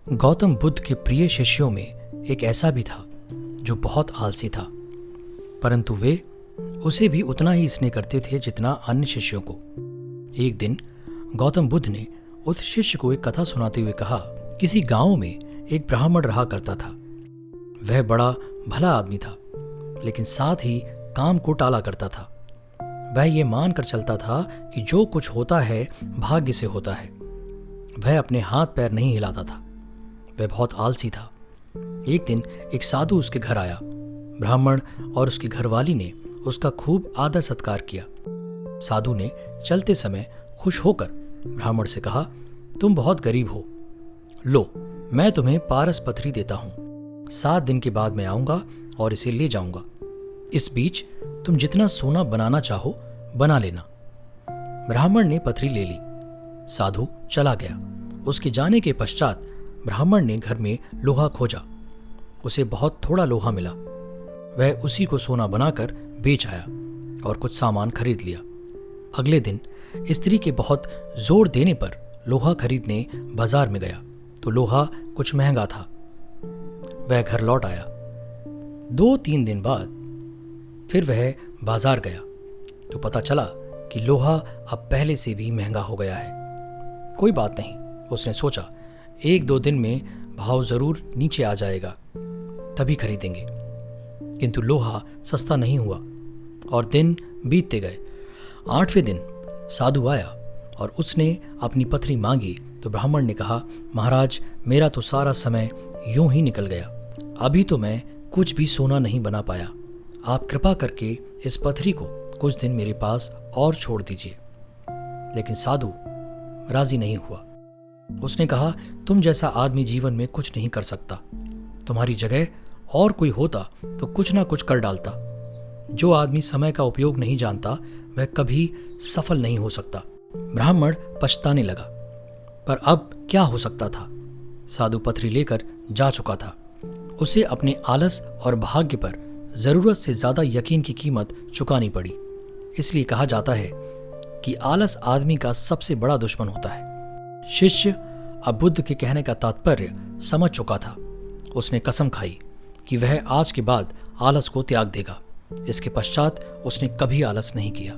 गौतम बुद्ध के प्रिय शिष्यों में एक ऐसा भी था जो बहुत आलसी था, परंतु वे उसे भी उतना ही स्नेह करते थे जितना अन्य शिष्यों को। एक दिन गौतम बुद्ध ने उस शिष्य को एक कथा सुनाते हुए कहा, किसी गांव में एक ब्राह्मण रहा करता था। वह बड़ा भला आदमी था, लेकिन साथ ही काम को टाला करता था। वह ये मानकर चलता था कि जो कुछ होता है भाग्य से होता है। वह अपने हाथ पैर नहीं हिलाता था। वह बहुत आलसी था। एक दिन एक साधु उसके घर आया। ब्राह्मण और उसकी घरवाली ने उसका खूब आदर सत्कार किया। साधु ने चलते समय खुश होकर ब्राह्मण से कहा, तुम बहुत गरीब हो, लो मैं तुम्हें पारस पथरी देता हूं। 7 दिन के बाद मैं आऊंगा और इसे ले जाऊंगा। इस बीच तुम जितना सोना बनाना चाहो बना लेना। ब्राह्मण ने पथरी ले ली। साधु चला गया। उसके जाने के पश्चात ब्राह्मण ने घर में लोहा खोजा। उसे बहुत थोड़ा लोहा मिला। वह उसी को सोना बनाकर बेच आया और कुछ सामान खरीद लिया। अगले दिन स्त्री के बहुत जोर देने पर लोहा खरीदने बाजार में गया तो लोहा कुछ महंगा था। वह घर लौट आया। 2-3 दिन बाद फिर वह बाजार गया तो पता चला कि लोहा अब पहले से भी महंगा हो गया है। कोई बात नहीं, उसने सोचा, 1-2 दिन में भाव जरूर नीचे आ जाएगा, तभी खरीदेंगे। किंतु लोहा सस्ता नहीं हुआ और दिन बीतते गए। 8वें दिन साधु आया और उसने अपनी पथरी मांगी तो ब्राह्मण ने कहा, महाराज मेरा तो सारा समय यूं ही निकल गया। अभी तो मैं कुछ भी सोना नहीं बना पाया। आप कृपा करके इस पथरी को कुछ दिन मेरे पास और छोड़ दीजिए। लेकिन साधु राजी नहीं हुआ। उसने कहा, तुम जैसा आदमी जीवन में कुछ नहीं कर सकता। तुम्हारी जगह और कोई होता तो कुछ ना कुछ कर डालता। जो आदमी समय का उपयोग नहीं जानता वह कभी सफल नहीं हो सकता। ब्राह्मण पछताने लगा, पर अब क्या हो सकता था। साधु पथरी लेकर जा चुका था। उसे अपने आलस और भाग्य पर जरूरत से ज्यादा यकीन की कीमत चुकानी पड़ी। इसलिए कहा जाता है कि आलस आदमी का सबसे बड़ा दुश्मन होता है। शिष्य अब बुद्ध के कहने का तात्पर्य समझ चुका था। उसने कसम खाई कि वह आज के बाद आलस को त्याग देगा। इसके पश्चात उसने कभी आलस नहीं किया।